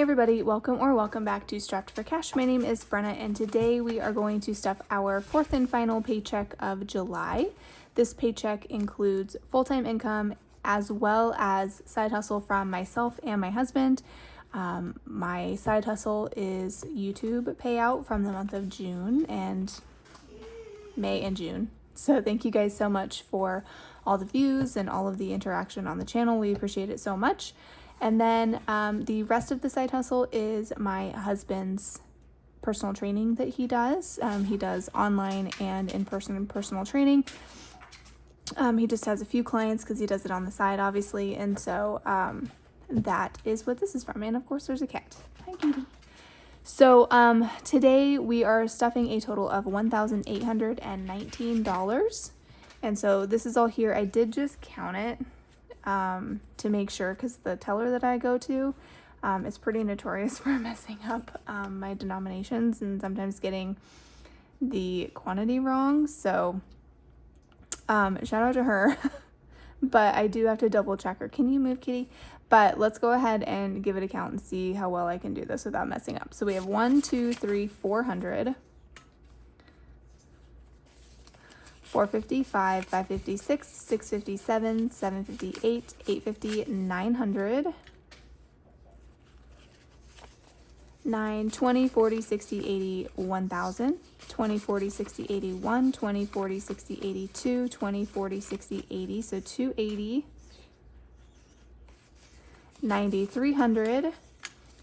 Hey everybody, welcome back to Strapped for Cash. My name is Brenna and today we are going to stuff our fourth and final paycheck of July. This paycheck includes full-time income as well as side hustle from myself and my husband. My side hustle is YouTube payout from the month of June and May and June. So thank you guys so much for all the views and all of the interaction on the channel. We appreciate it so much. And then the rest of the side hustle is my husband's personal training that he does. He does online and in-person personal training. He just has a few clients because he does it on the side, obviously. And so that is what this is from. And of course, there's a cat. Hi, Katie. So today we are stuffing a total of $1,819. And so this is all here. I did just count it to make sure, because the teller that I go to is pretty notorious for messing up my denominations and sometimes getting the quantity wrong. So shout out to her. But I do have to double check her. Can you move, kitty? But let's go ahead and give it a count and see how well I can do this without messing up. So we have 1, 2, 3, 400. 455, 556, 657, 758, 850, 900, 9, 20, 40, 60, 80, 1000, 20, 40, 60, 81, 20, 40, 60, 82, 20, 40, 60, 80, so 280, 90, 300,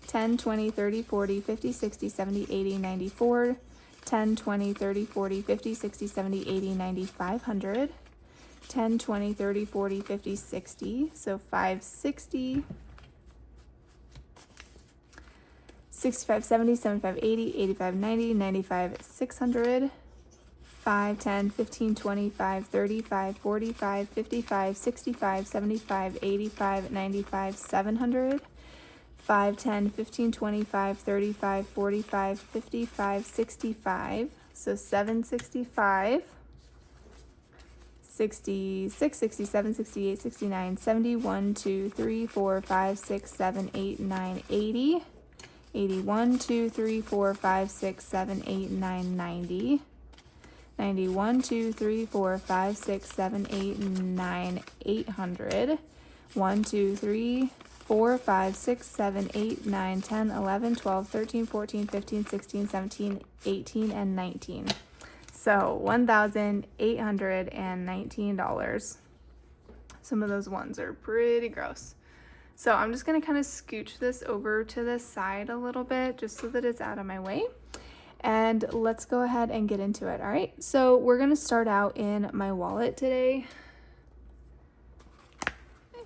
10, 20, 30, 40, 50, 60, 70, 80, 94, 10, 20, 30, 40, 50, 60, 70, 80, 90, 500, 10, 20, 30, 40, 50, 60, so 560, 65, 70, 75, 80, 85, 90, 95, 600, 5, 10, 15, 25, 35, 45, 55, 65, 75, 85, 95, 700, 5, 10, 15, 25, 35, 45, 55, 65, so 765, 66, 67, 68, 69, 70, 1, 2, 3, 4, 5, 6, 7, 8, 9, 80, 81, 2, 3, 4, 5, 6, 7, 8, 9, 90, 91, 2, 3, 4, 5, 6, 7, 8, 9, 800, 1, 2, 3, 4, 5, 6, 7, 8, 9, 10, 11, 12, 13, 14, 15, 16, 17, 18, and 19. So $1,819. Some of those ones are pretty gross. So I'm just going to kind of scooch this over to the side a little bit just so that it's out of my way. And let's go ahead and get into it. All right. So we're going to start out in my wallet today.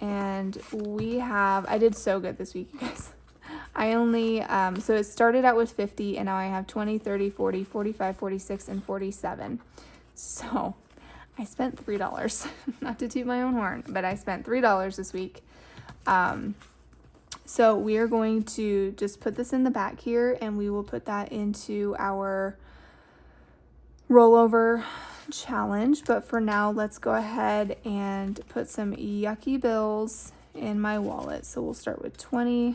And I did so good this week, you guys. I only, so it started out with 50 and now I have 20, 30, 40, 45, 46, and 47. So I spent $3, not to toot my own horn, but I spent $3 this week. So we are going to just put this in the back here and we will put that into our rollover challenge. But for now, let's go ahead and put some yucky bills in my wallet. So we'll start with 20.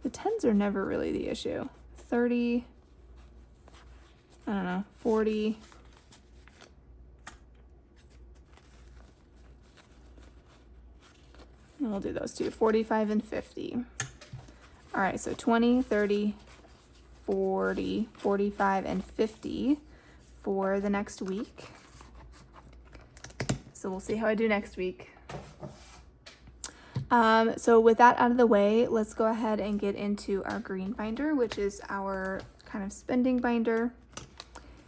The 10s are never really the issue. 30. I don't know. 40. And we'll do those two. 45 and 50. All right, so 20, 30, 40, 45, and 50 for the next week. So we'll see how I do next week. So with that out of the way, let's go ahead and get into our green binder, which is our kind of spending binder.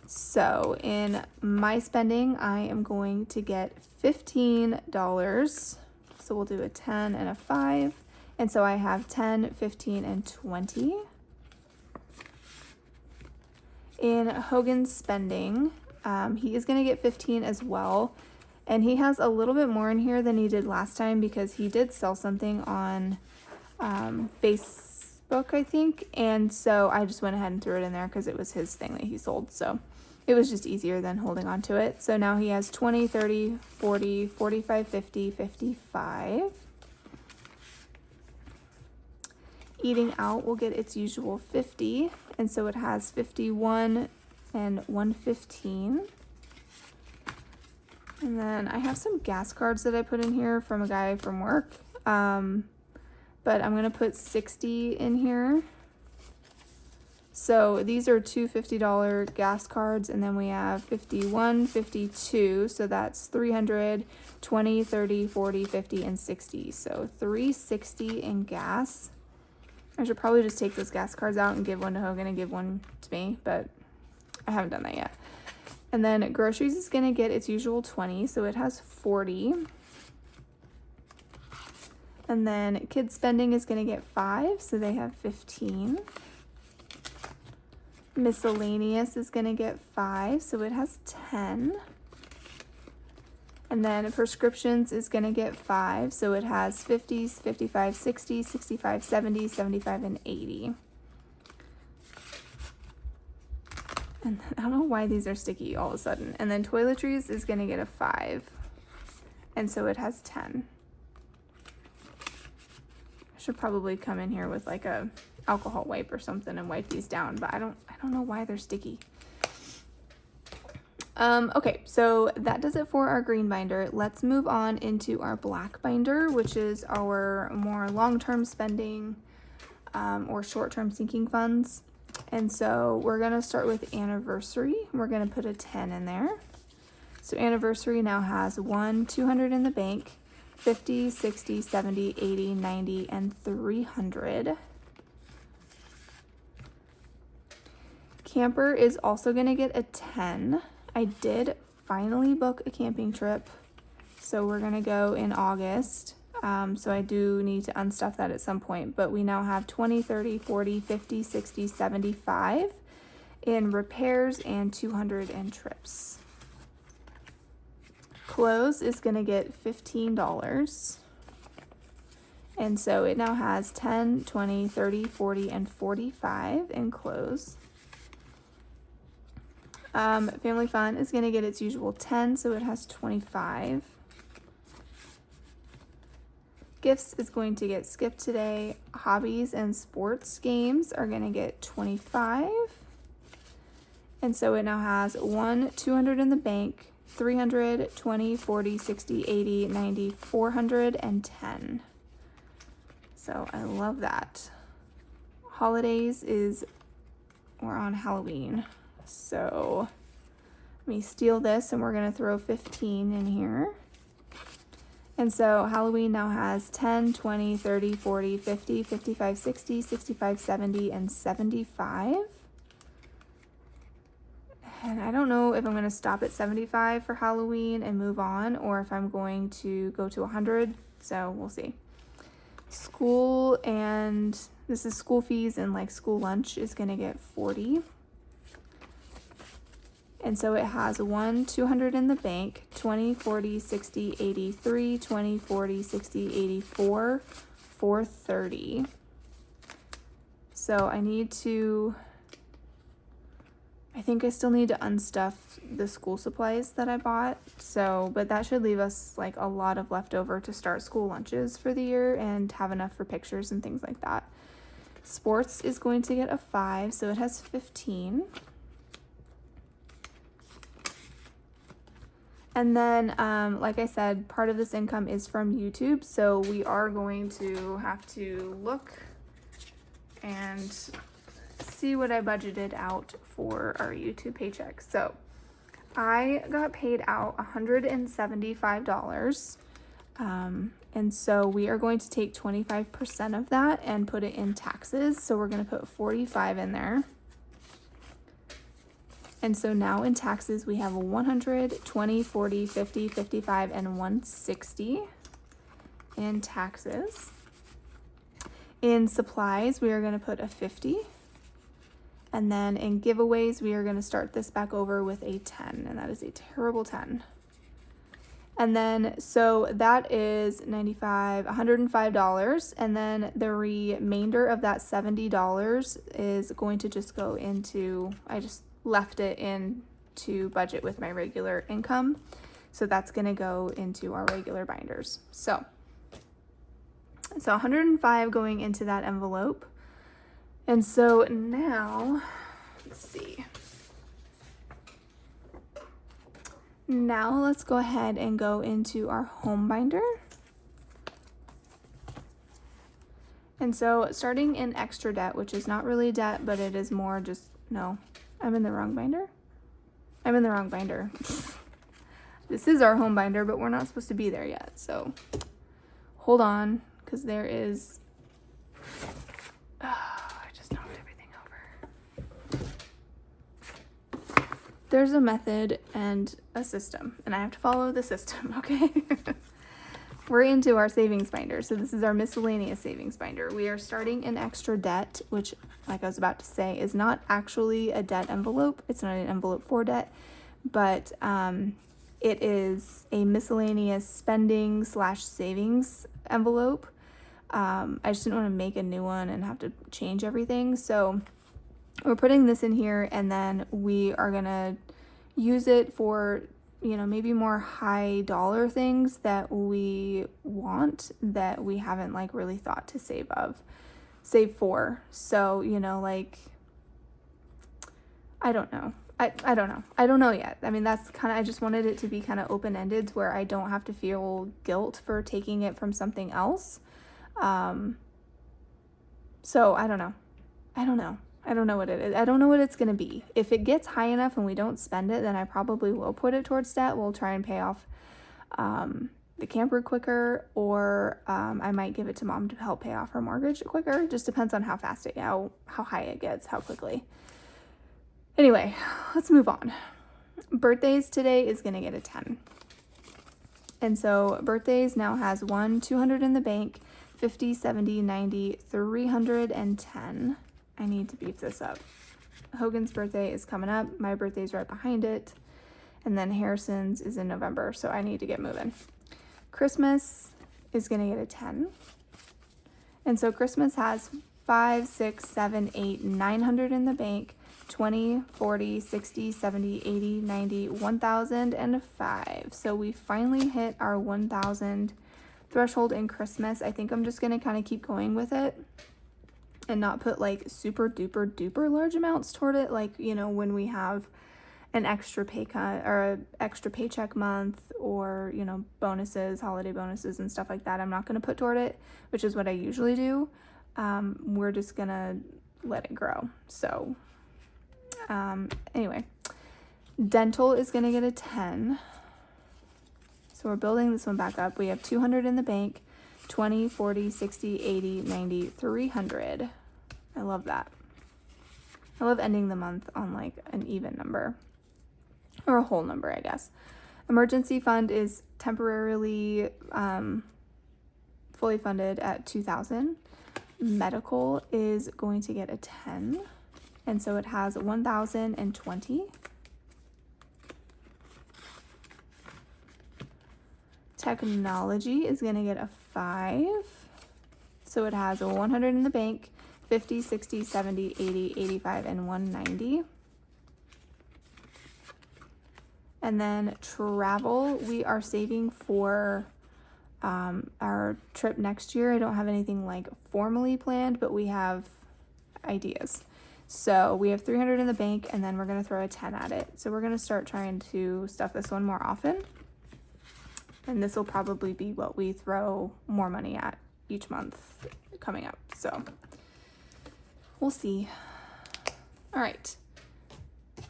So in my spending, I am going to get $15. So we'll do a 10 and a 5. And so I have 10, 15, and 20. In Hogan's spending, he is going to get 15 as well. And he has a little bit more in here than he did last time because he did sell something on Facebook, I think. And so I just went ahead and threw it in there because it was his thing that he sold. So it was just easier than holding on to it. So now he has 20, 30, 40, 45, 50, 55. Eating out will get its usual 50, and so it has 51 and 115. And then I have some gas cards that I put in here from a guy from work, but I'm gonna put 60 in here. So these are two $50 gas cards, and then we have 51, 52, so that's 300, 20, 30, 40, 50, and 60. So 360 in gas. I should probably just take those gas cards out and give one to Hogan and give one to me, but I haven't done that yet. And then groceries is gonna get its usual 20, so it has 40. And then kids spending is gonna get 5, so they have 15. Miscellaneous is gonna get 5, so it has 10. And then prescriptions is gonna get 5, so it has 50s, 55, 60, 65, 70, 75, and 80. And I don't know why these are sticky all of a sudden. And then toiletries is gonna get a 5, and so it has 10. I should probably come in here with like a alcohol wipe or something and wipe these down, but I don't know why they're sticky. Okay, so that does it for our green binder. Let's move on into our black binder, which is our more long-term spending or short-term sinking funds. And so we're gonna start with anniversary. We're gonna put a 10 in there. So anniversary now has 200 in the bank, 50, 60, 70, 80, 90, and 300. Camper is also gonna get a 10. I did finally book a camping trip, so we're gonna go in August. So I do need to unstuff that at some point, but we now have 20, 30, 40, 50, 60, 75 in repairs and 200 in trips. Clothes is gonna get $15. And so it now has 10, 20, 30, 40, and 45 in clothes. Family fun is going to get its usual 10, so it has 25. Gifts is going to get skipped today. Hobbies and sports games are going to get 25. And so it now has 200 in the bank, 300, 20, 40, 60, 80, 90, 410. So I love that. Holidays we're on Halloween. So let me steal this and we're gonna throw 15 in here. And so Halloween now has 10, 20, 30, 40, 50, 55, 60, 65, 70, and 75. And I don't know if I'm gonna stop at 75 for Halloween and move on, or if I'm going to go to 100, so we'll see. School, and this is school fees and like school lunch, is gonna get 40. And so it has 200 in the bank, 20, 40, 60, 83, 20, 40, 60, 84, 430. So I think I still need to unstuff the school supplies that I bought. So, but that should leave us like a lot of leftover to start school lunches for the year and have enough for pictures and things like that. Sports is going to get a 5, so it has 15. And then, like I said, part of this income is from YouTube, so we are going to have to look and see what I budgeted out for our YouTube paycheck. So I got paid out $175, and so we are going to take 25% of that and put it in taxes. So we're going to put 45 in there. And so now in taxes, we have 100, 20, 40, 50, 55, and 160 in taxes. In supplies, we are going to put a 50. And then in giveaways, we are going to start this back over with a 10, and that is a terrible 10. And then, so that is $105, and then the remainder of that $70 is going to just go into, I just left it in to budget with my regular income. So that's going to go into our regular binders. So So 105 going into that envelope. And so now, let's see. Now let's go ahead and go into our home binder. And so starting in extra debt, which is not really debt, but it is more just, no, I'm in the wrong binder. I'm in the wrong binder. This is our home binder, but we're not supposed to be there yet. So hold on, because there is, I just knocked everything over. There's a method and a system, and I have to follow the system, okay? We're into our savings binder. So this is our miscellaneous savings binder. We are starting in extra debt, which, like I was about to say, is not actually a debt envelope. It's not an envelope for debt, but it is a miscellaneous spending / savings envelope. I just didn't want to make a new one and have to change everything. So we're putting this in here, and then we are gonna use it for, you know, maybe more high dollar things that we want that we haven't like really thought to save for. So, you know, like, I don't know. I don't know yet. I mean, that's kind of, I just wanted it to be kind of open-ended where I don't have to feel guilt for taking it from something else. So I don't know. I don't know what it is. I don't know what it's going to be. If it gets high enough and we don't spend it, then I probably will put it towards debt. We'll try and pay off the camper quicker, or I might give it to Mom to help pay off her mortgage quicker. Just depends on how fast how high it gets, how quickly. Anyway, let's move on. Birthdays today is going to get a 10. And so birthdays now has 200 in the bank, 50, 70, 90, 310. I need to beef this up. Hogan's birthday is coming up. My birthday's right behind it. And then Harrison's is in November, so I need to get moving. Christmas is going to get a 10. And so Christmas has 5, 6, 7, 8, 900 in the bank, 20, 40, 60, 70, 80, 90, 1,005. So we finally hit our 1,000 threshold in Christmas. I think I'm just going to kind of keep going with it and not put like super duper large amounts toward it. Like, you know, when we have an extra pay cut or a extra paycheck month, or, you know, bonuses, holiday bonuses and stuff like that, I'm not going to put toward it, which is what I usually do. We're just going to let it grow. So, anyway, dental is going to get a 10. So we're building this one back up. We have 200 in the bank, 20, 40, 60, 80, 90, 300. I love that. I love ending the month on like an even number, or a whole number, I guess. Emergency fund is temporarily fully funded at 2,000. Medical is going to get a 10. And so it has 1,020. Technology is going to get a 5. So it has 100 in the bank, 50, 60, 70, 80, 85, and 190. And then travel, we are saving for our trip next year. I don't have anything like formally planned, but we have ideas. So we have 300 in the bank, and then we're going to throw a 10 at it. So we're going to start trying to stuff this one more often. And this will probably be what we throw more money at each month coming up. So we'll see. All right.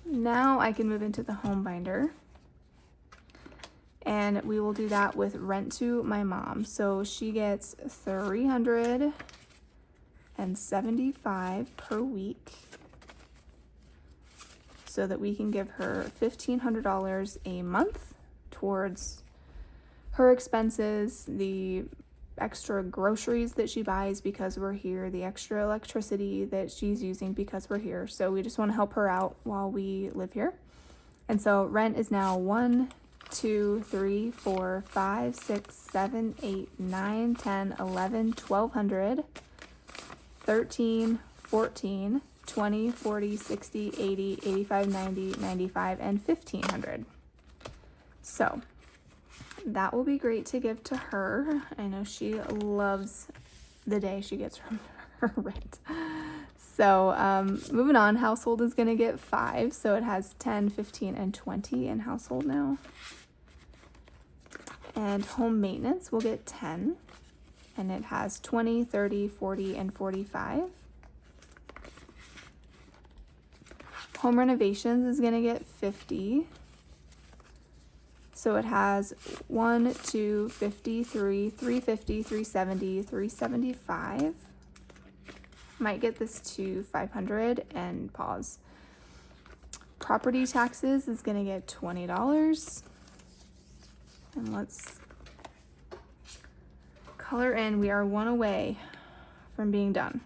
Now I can move into the home binder. And we will do that with rent to my mom. So she gets $375 per week, so that we can give her $1,500 a month towards her expenses, the extra groceries that she buys because we're here, the extra electricity that she's using because we're here. So we just want to help her out while we live here. And so rent is now 1, 2, 3, 4, 5, 6, 7, 8, 9, 10, 11, 1,200, 13, 14, 20, 40, 60, 80, 85, 90, 95, and 1,500. So that will be great to give to her. I know she loves the day she gets from her rent. So moving on, household is going to get 5. So it has 10, 15, and 20 in household now. And home maintenance will get 10. And it has 20, 30, 40, and 45. Home renovations is going to get 50. So it has 1, 2, 53, 350, 370, 375. Might get this to 500 and pause. Property taxes is going to get $20. And let's color in. We are 1 away from being done.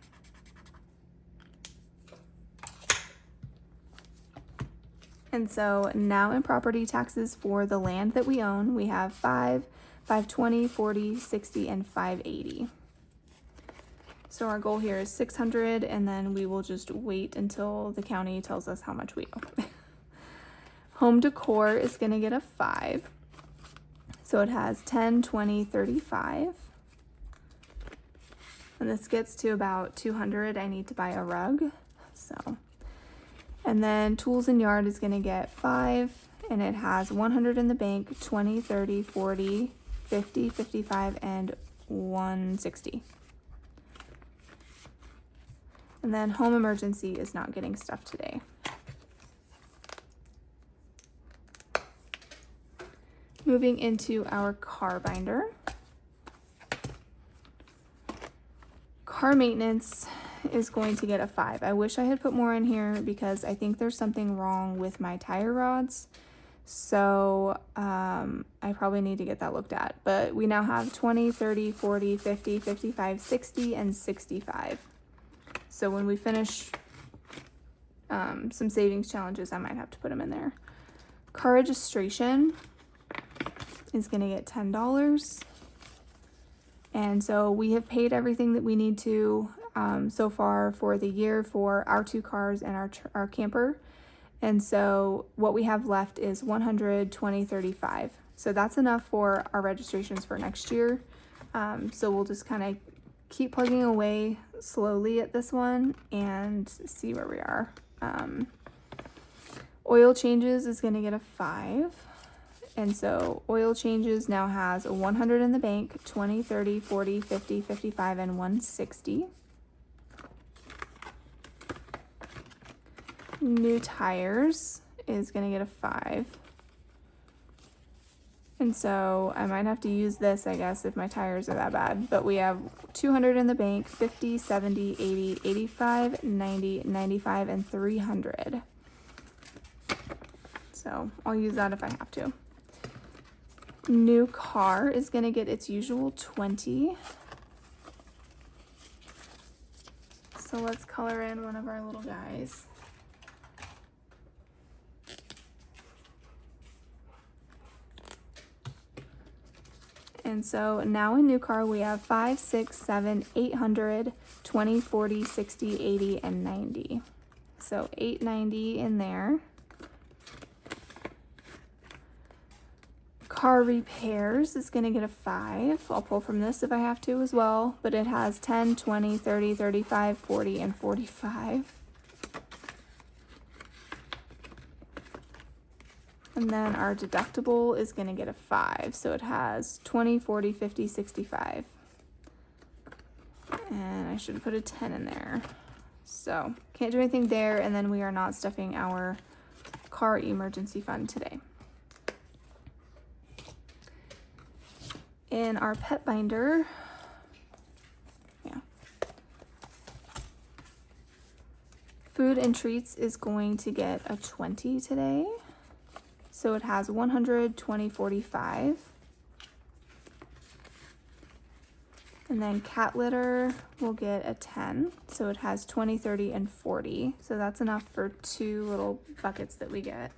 And so now in property taxes for the land that we own, we have 5, 520, 40, 60, and 580. So our goal here is 600, and then we will just wait until the county tells us how much we owe. Home decor is going to get a 5. So it has 10, 20, 35. And this gets to about 200. I need to buy a rug. So, and then tools and yard is going to get 5, and it has 100 in the bank, 20, 30, 40, 50, 55, and 160. And then home emergency is not getting stuff today. Moving into our car binder. Car maintenance is going to get a 5. I wish I had put more in here because I think there's something wrong with my tire rods. So I probably need to get that looked at. But we now have 20, 30, 40, 50, 55, 60, and 65. So when we finish some savings challenges, I might have to put them in there. Car registration is going to get $10. And so we have paid everything that we need to so far for the year for our 2 cars and our camper. And so what we have left is 120, 35. So that's enough for our registrations for next year. So we'll just kind of keep plugging away slowly at this one and see where we are. Oil changes is going to get a 5. And so oil changes now has 100 in the bank, 20, 30, 40, 50, 55, and 160. New tires is going to get a 5. And so I might have to use this, I guess, if my tires are that bad. But we have 200 in the bank, 50, 70, 80, 85, 90, 95, and 300. So I'll use that if I have to. New car is going to get its usual 20. So let's color in one of our little guys. And so now in new car we have 5, 6, 7, 800, 20, 40, 60, 80, and 90. So 890 in there. Car repairs is going to get a 5. I'll pull from this if I have to as well, but it has 10, 20, 30, 35, 40, and 45. And then our deductible is going to get a 5. So it has 20, 40, 50, 65. And I should put a 10 in there. So can't do anything there, and then we are not stuffing our car emergency fund today. In our pet binder, food and treats is going to get a 20 today. So it has 100, 20, 45. And then cat litter will get a 10. So it has 20, 30, and 40. So that's enough for 2 little buckets that we get.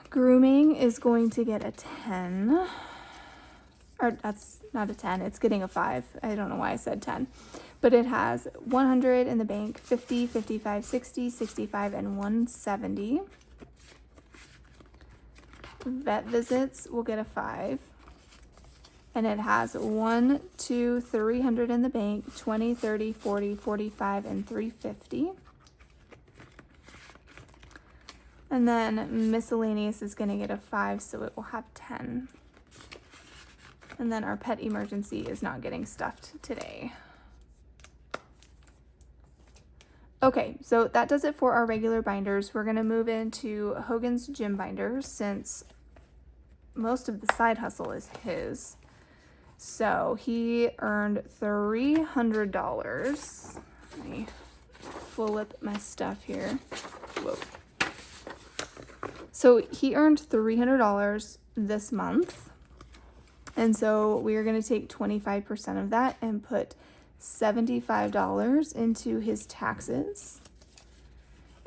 Grooming is going to get a 10. Or that's not a 10, it's getting a 5. I don't know why I said 10. But it has 100 in the bank, 50, 55, 60, 65, and 170. Vet visits will get a 5. And it has 1, 2, 300 in the bank, 20, 30, 40, 45, and 350. And then miscellaneous is going to get a 5, so it will have 10. And then our pet emergency is not getting stuffed today. Okay, so that does it for our regular binders. We're going to move into Hogan's Gym Binders since most of the side hustle is his. So he earned $300. Let me flip my stuff here. Whoa. So he earned $300 this month. And so we are going to take 25% of that and put $75 into his taxes.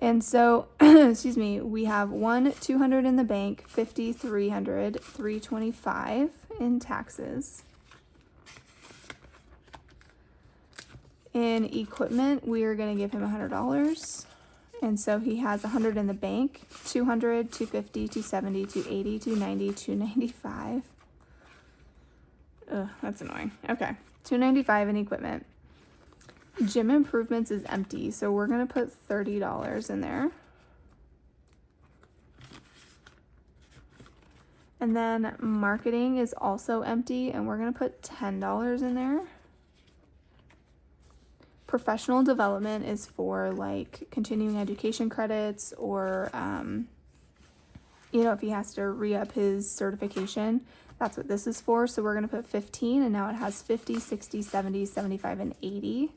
And so, excuse me, we have 200 in the bank, 50, 300, 325 in taxes. In equipment, we are going to give him $100. And so he has 100 in the bank, 200, 250, 270, 280, 290, 295. Ugh, that's annoying. Okay, 295 in equipment. Gym improvements is empty, so we're going to put $30 in there. And then marketing is also empty, and we're going to put $10 in there. Professional development is for like continuing education credits or, if he has to re-up his certification, that's what this is for. So we're going to put 15, and now it has 50, 60, 70, 75, and 80.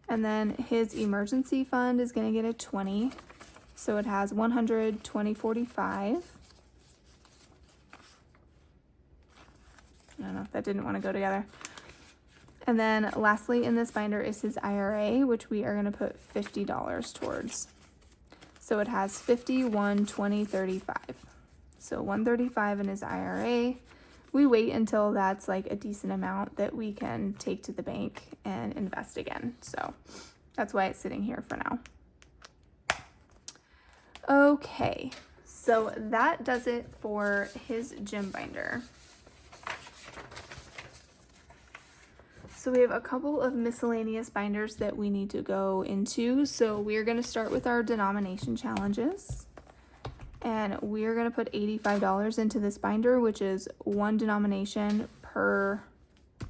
And then his emergency fund is going to get a 20. So it has 100, 20, 45. I don't know if that didn't want to go together. And then lastly in this binder is his IRA, which we are going to put $50 towards. So it has 50, 1, 20, 35. So 135 in his IRA. We wait until that's like a decent amount that we can take to the bank and invest again. So that's why it's sitting here for now. Okay, so that does it for his gym binder. So we have a couple of miscellaneous binders that we need to go into. So we are going to start with our denomination challenges. And we are going to put $85 into this binder, which is one denomination per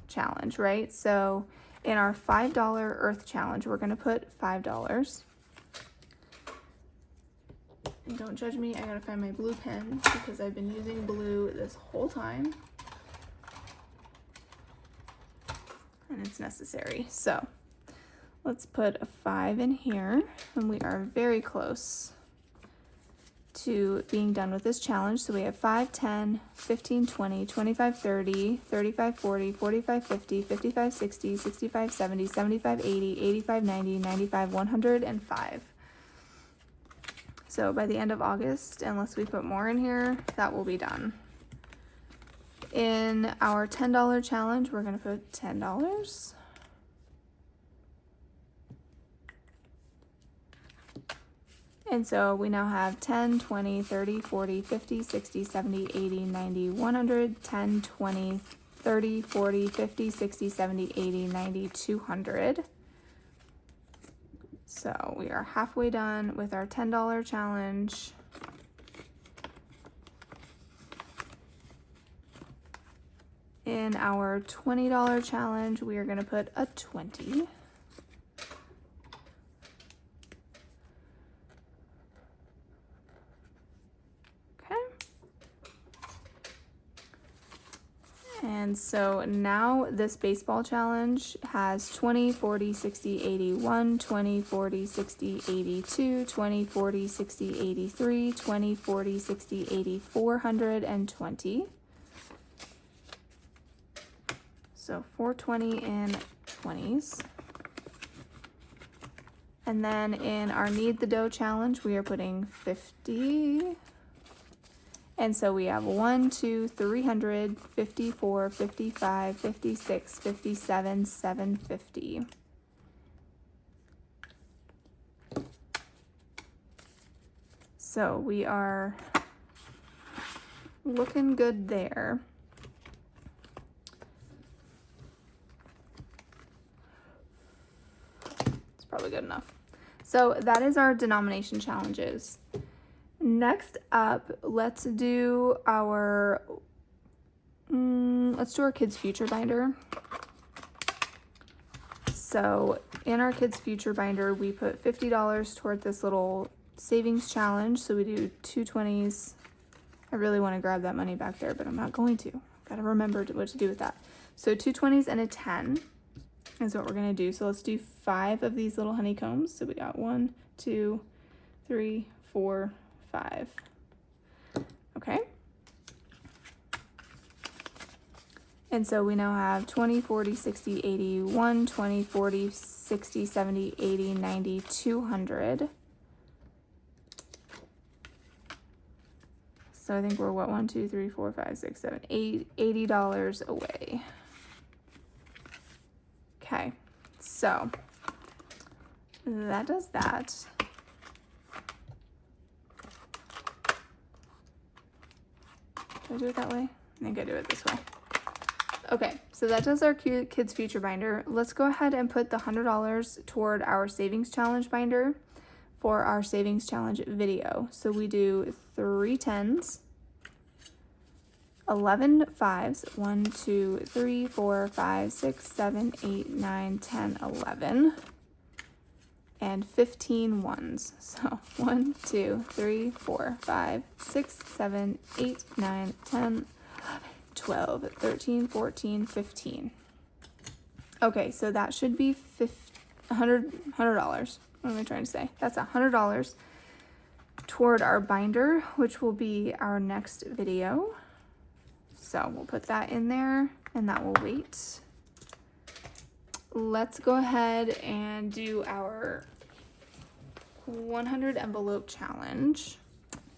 challenge, right? So in our $5 Earth challenge, we're going to put $5. And don't judge me, I got to find my blue pen because I've been using blue this whole time. And it's necessary. So let's put a 5 in here, and we are very close to being done with this challenge. So we have 5, 10, 15, 20, 25, 30, 35, 40, 45, 50, 55, 60, 65, 70, 75, 80, 85, 90, 95, 105. So by the end of August, unless we put more in here, that will be done. In our $10 challenge, we're going to put $10. And so we now have 10, 20, 30, 40, 50, 60, 70, 80, 90, 100, 10, 20, 30, 40, 50, 60, 70, 80, 90, 200. So we are halfway done with our $10 challenge. In our $20 challenge, we are going to put a 20. And so now this baseball challenge has 20, 40, 60, 81, 20, 40, 60, 82, 20, 40, 60, 83, 20, 40, 60, 80, 420. So 420 in 20s. And then in our Knead the Dough challenge, we are putting 50. And so we have 1, 2, 300, 54, 55, 56, 57, 750. So we are looking good there. It's probably good enough. So that is our denomination challenges. Next up, let's do our kids future binder. So in our kids future binder, we put $50 toward this little savings challenge. So we do 2 20s. I really want to grab that money back there, but I'm not going to. Gotta remember what to do with that. So 2 20s and a 10 is what we're gonna do. So let's do 5 of these little honeycombs. So we got 1, 2, 3, 4, 5. Okay. And so we now have 20, 40, 60, 80, 1, 20, 40, 60, 70, 80, 90, 200. So I think we're what, 1, 2, 3, 4, 5, 6, 7, 8, $80 away. Okay, so that does that. Do I do it that way? I think I do it this way. Okay, so that does our kids future binder. Let's go ahead and put the $100 toward our savings challenge binder for our savings challenge video. So we do 3 10s, 11 5s, 1, 2, 3, 4, 5, 6, 7, 8, 9, 10, 11, and 15 ones. So 1, 2, 3, 4, 5, 6, 7, 8, 9, 10, 12, 13, 14, 15. Okay, so that should be $100. What am I trying to say? That's $100 toward our binder, which will be our next video. So we'll put that in there and that will wait. Let's go ahead and do our 100 envelope challenge.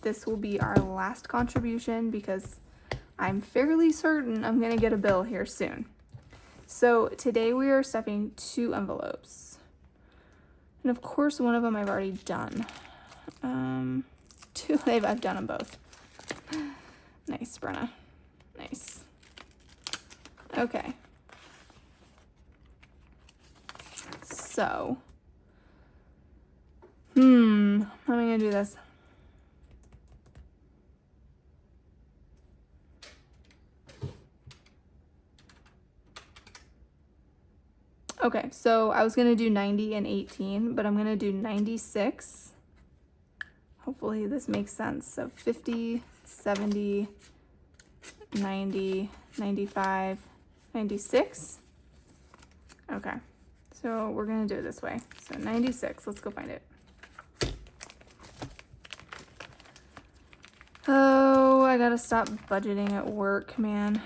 This will be our last contribution because I'm fairly certain I'm gonna get a bill here soon. So today we are stuffing 2 envelopes. And of course one of them I've already done. 2, I've done them both. Nice, Brenna. Nice. Okay. So, how am I gonna do this? Okay, so I was gonna do 90 and 18, but I'm gonna do 96. Hopefully this makes sense. So 50, 70, 90, 95, 96. Okay, so we're gonna do it this way. So 96, let's go find it. Oh, I gotta stop budgeting at work, man.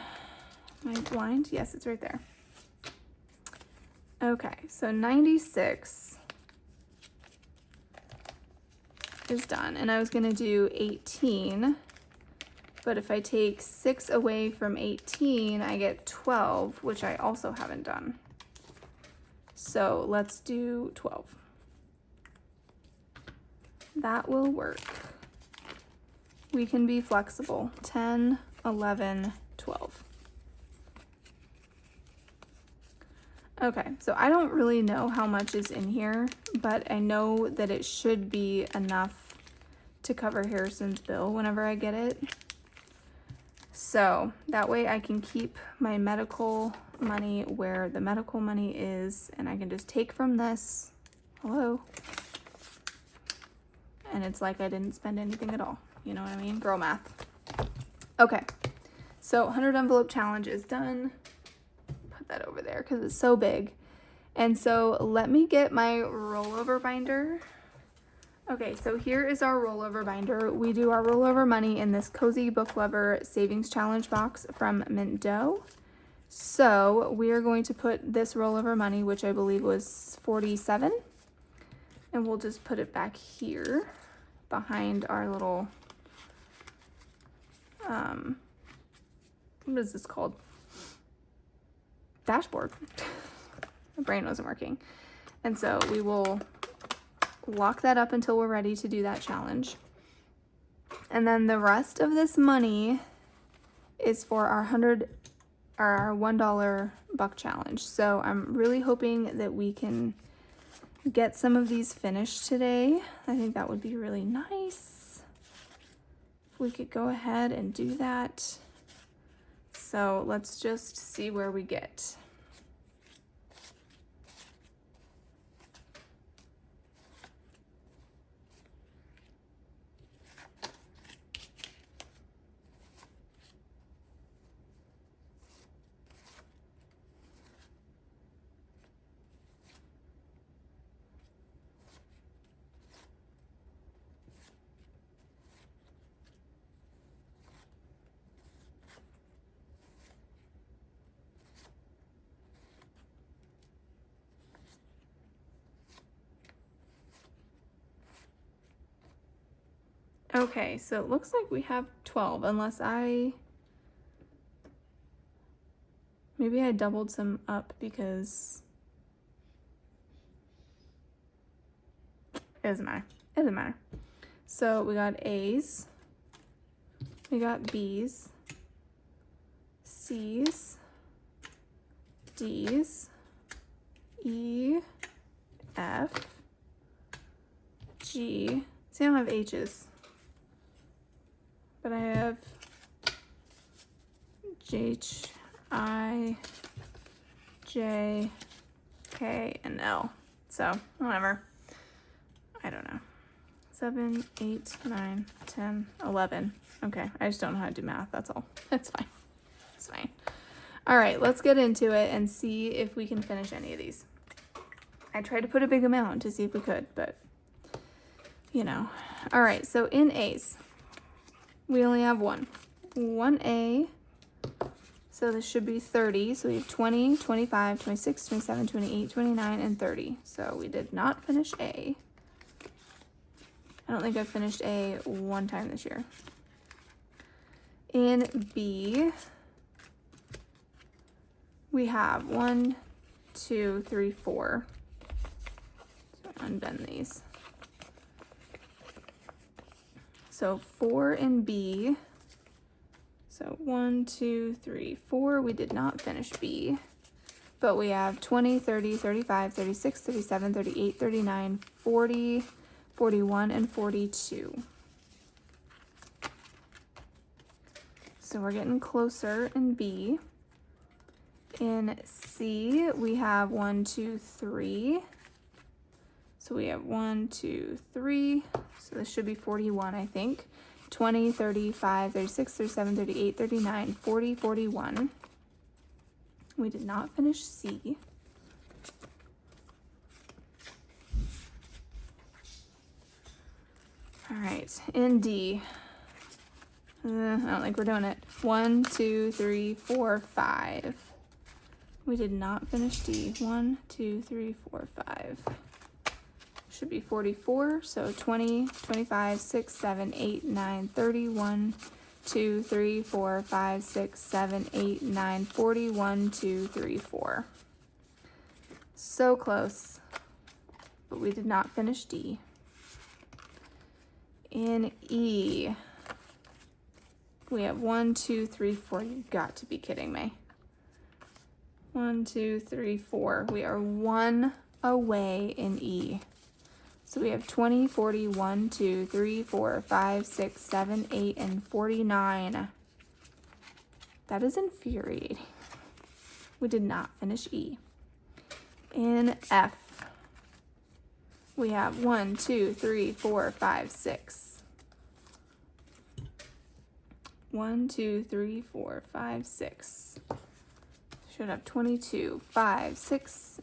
Am I blind? Yes, it's right there. Okay, so 96 is done, and I was gonna do 18, but if I take 6 away from 18, I get 12, which I also haven't done. So let's do 12. That will work. We can be flexible. 10, 11, 12. Okay, so I don't really know how much is in here, but I know that it should be enough to cover Harrison's bill whenever I get it. So that way I can keep my medical money where the medical money is, and I can just take from this. Hello. And it's like I didn't spend anything at all. You know what I mean? Girl math. Okay, so 100 envelope challenge is done. That over there because it's so big. And so let me get my rollover binder. Okay, so here is our rollover binder. We do our rollover money in this Cozy Book Lover Savings Challenge box from Mint Dough. So we are going to put this rollover money, which I believe was 47, and we'll just put it back here behind our little what is this called? Dashboard. My brain wasn't working. And so we will lock that up until we're ready to do that challenge. And then the rest of this money is for our $1 buck challenge. So I'm really hoping that we can get some of these finished today. I think that would be really nice if we could go ahead and do that. So let's just see where we get. Okay, so it looks like we have 12, unless maybe I doubled some up because it doesn't matter. It doesn't matter. So we got A's, we got B's, C's, D's, E, F, G. See, I don't have H's. But I have H, I, J, K, and L. So, whatever. I don't know. 7, 8, 9, 10, 11. Okay, I just don't know how to do math, that's all. It's fine. It's fine. All right, let's get into it and see if we can finish any of these. I tried to put a big amount to see if we could, but, you know. All right, so in A's, we only have one A, so this should be 30. So we have 20, 25, 26, 27, 28, 29, and 30. So we did not finish A. I don't think I finished A one time this year. In B, we have 1, 2, 3, 4. So unbend these. So 4 in B. So 1, 2, 3, 4. We did not finish B. But we have 20, 30, 35, 36, 37, 38, 39, 40, 41, and 42. So we're getting closer in B. In C, we have 1, 2, 3. So we have 1, 2, 3. So this should be 41, I think. 20, 35, 36, 37, 38, 39, 40, 41. We did not finish C. All right, in D. I don't think we're doing it. 1, 2, 3, 4, 5. We did not finish D. 1, 2, 3, 4, 5. Should be 44. So 20, 25, 6, 7, 8, 9, 30, 1, 2, 3, 4, 5, 6, 7, 8, 9, 40, 1, 2, 3, 4. So close, but we did not finish D. In E, we have 1, 2, 3, 4. You've got to be kidding me. 1, 2, 3, 4. We are 1 away in E. So we have 20, 40, 1, 2, 3, 4, 5, 6, 7, 8, and 49. That is infuriating. We did not finish E. In F, we have 1, 2, 3, 4, 5, 6. 1, 2, 3, 4, 5, 6. Should have 22, 5, 6,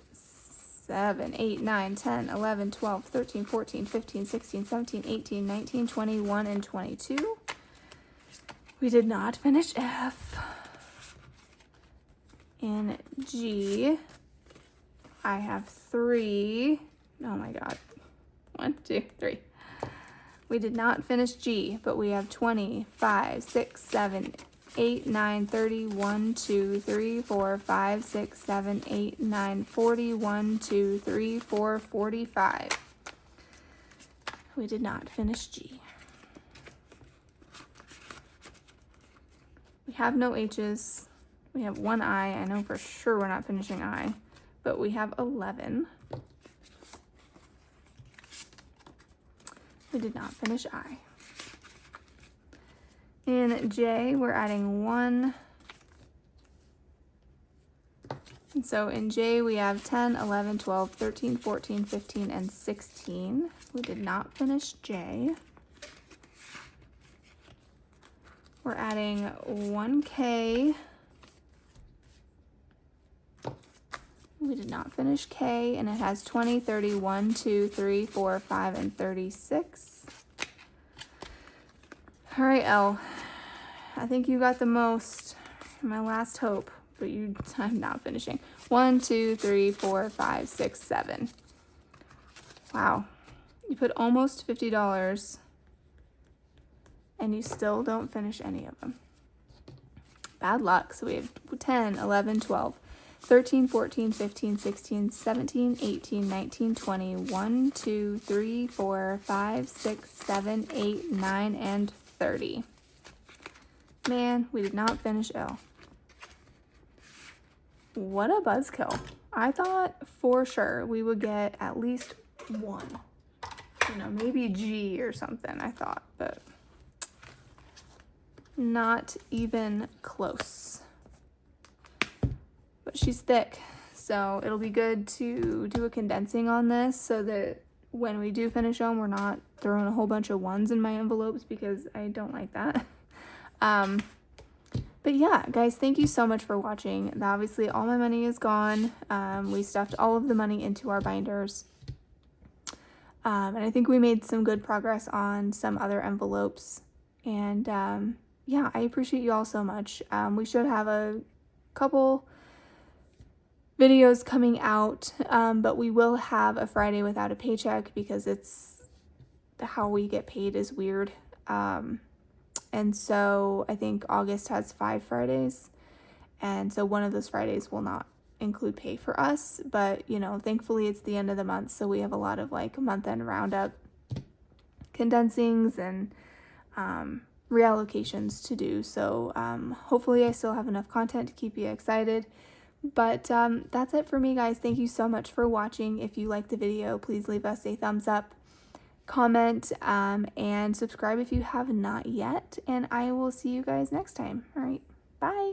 7, 8, 9, 10, 11, 12, 13, 14, 15, 16, 17, 18, 19, 21, and 22. We did not finish F. In G, I have 3. Oh my God. 1, 2, 3. We did not finish G, but we have 20, 5, 6, 7, 8, 9, 30, 1, 2, 3, 4, 5, 6, 7, 8, 9, 40, 1, 2, 3, 4, 45. We did not finish G. We have no H's. We have one I. I know for sure we're not finishing I, but we have 11. We did not finish I. In J, we're adding 1. And so in J, we have 10, 11, 12, 13, 14, 15, and 16. We did not finish J. We're adding 1K. We did not finish K, and it has 20, 30, 1, 2, 3, 4, 5, and 36. All right, L. I think you got the most. My last hope, but I'm not finishing. 1, 2, 3, 4, 5, 6, 7. Wow. You put almost $50, and you still don't finish any of them. Bad luck. So we have 10, 11, 12. 13, 14, 15, 16, 17, 18, 19, 20, 1, 2, 3, 4, 5, 6, 7, 8, 9, and 30. Man, we did not finish L. What a buzzkill. I thought for sure we would get at least 1. You know, maybe G or something, I thought, but not even close. But she's thick, so it'll be good to do a condensing on this so that when we do finish them, we're not throwing a whole bunch of 1s in my envelopes because I don't like that. But yeah, guys, thank you so much for watching. Obviously, all my money is gone. We stuffed all of the money into our binders. And I think we made some good progress on some other envelopes. And yeah, I appreciate you all so much. We should have a couple videos coming out, but we will have a Friday without a paycheck because it's how we get paid is weird. And so I think August has 5 Fridays, and so one of those Fridays will not include pay for us, but you know, thankfully it's the end of the month, so we have a lot of like month-end roundup condensings and reallocations to do. So hopefully I still have enough content to keep you excited. But that's it for me, guys. Thank you so much for watching. If you liked the video, please leave us a thumbs up, comment, and subscribe if you have not yet. And I will see you guys next time. All right, bye.